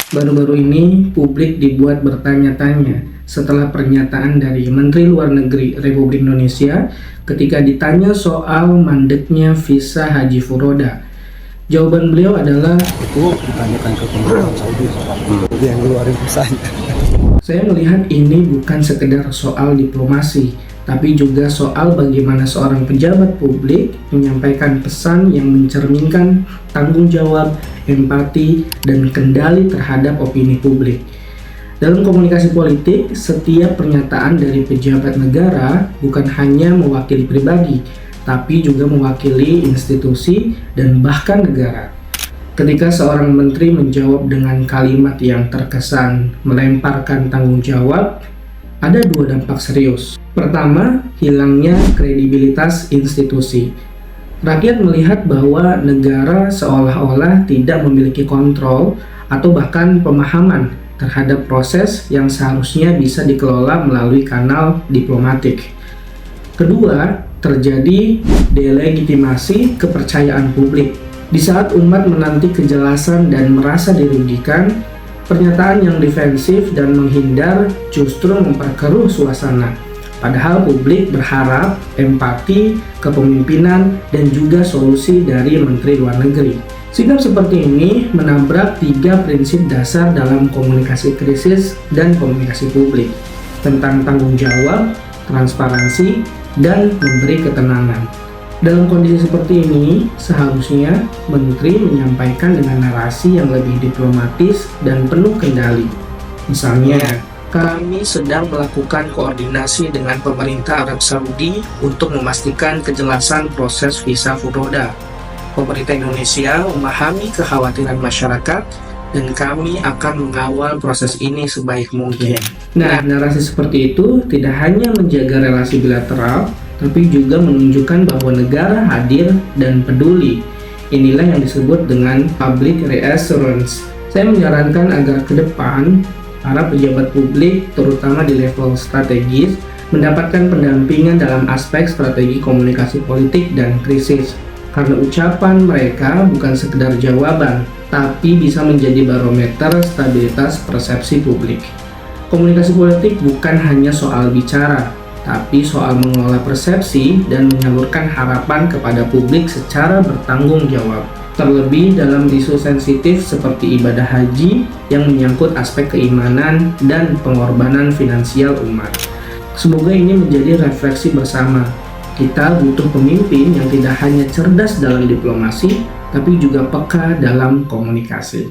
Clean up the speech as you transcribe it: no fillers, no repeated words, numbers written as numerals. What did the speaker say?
Baru-baru ini, publik dibuat bertanya-tanya setelah pernyataan dari Menteri Luar Negeri Republik Indonesia ketika ditanya soal mandeknya visa Haji Furoda. Jawaban beliau adalah, Itu ditanyakan ke pemerintah Saudi yang ngeluarin visanya. saya melihat ini bukan sekedar soal diplomasi, tapi juga soal bagaimana seorang pejabat publik menyampaikan pesan yang mencerminkan tanggung jawab, empati, dan kendali terhadap opini publik. Dalam komunikasi politik, setiap pernyataan dari pejabat negara bukan hanya mewakili pribadi, tapi juga mewakili institusi dan bahkan negara. Ketika seorang menteri menjawab dengan kalimat yang terkesan melemparkan tanggung jawab, ada dua dampak serius. Pertama, hilangnya kredibilitas institusi. Rakyat melihat bahwa negara seolah-olah tidak memiliki kontrol atau bahkan pemahaman terhadap proses yang seharusnya bisa dikelola melalui kanal diplomatik. Kedua, terjadi delegitimasi kepercayaan publik. Di saat umat menanti kejelasan dan merasa dirugikan, pernyataan yang defensif dan menghindar justru memperkeruh suasana. Padahal publik berharap empati, kepemimpinan, dan juga solusi dari Menteri Luar Negeri. Sikap seperti ini menabrak 3 prinsip dasar dalam komunikasi krisis dan komunikasi publik, tentang tanggung jawab, transparansi, dan memberi ketenangan. Dalam kondisi seperti ini, seharusnya Menteri menyampaikan dengan narasi yang lebih diplomatis dan penuh kendali. Misalnya, kami sedang melakukan koordinasi dengan pemerintah Arab Saudi untuk memastikan kejelasan proses visa Furoda. Pemerintah Indonesia memahami kekhawatiran masyarakat dan kami akan mengawal proses ini sebaik mungkin. Nah, narasi seperti itu tidak hanya menjaga relasi bilateral, tapi juga menunjukkan bahwa negara hadir dan peduli. Inilah yang disebut dengan public reassurance. Saya menyarankan agar ke depan para pejabat publik, terutama di level strategis, mendapatkan pendampingan dalam aspek strategi komunikasi politik dan krisis. Karena ucapan mereka bukan sekedar jawaban, tapi bisa menjadi barometer stabilitas persepsi publik. Komunikasi politik bukan hanya soal bicara, tapi soal mengelola persepsi dan menyalurkan harapan kepada publik secara bertanggung jawab. Terlebih dalam isu sensitif seperti ibadah haji yang menyangkut aspek keimanan dan pengorbanan finansial umat. Semoga ini menjadi refleksi bersama. Kita butuh pemimpin yang tidak hanya cerdas dalam diplomasi, tapi juga peka dalam komunikasi.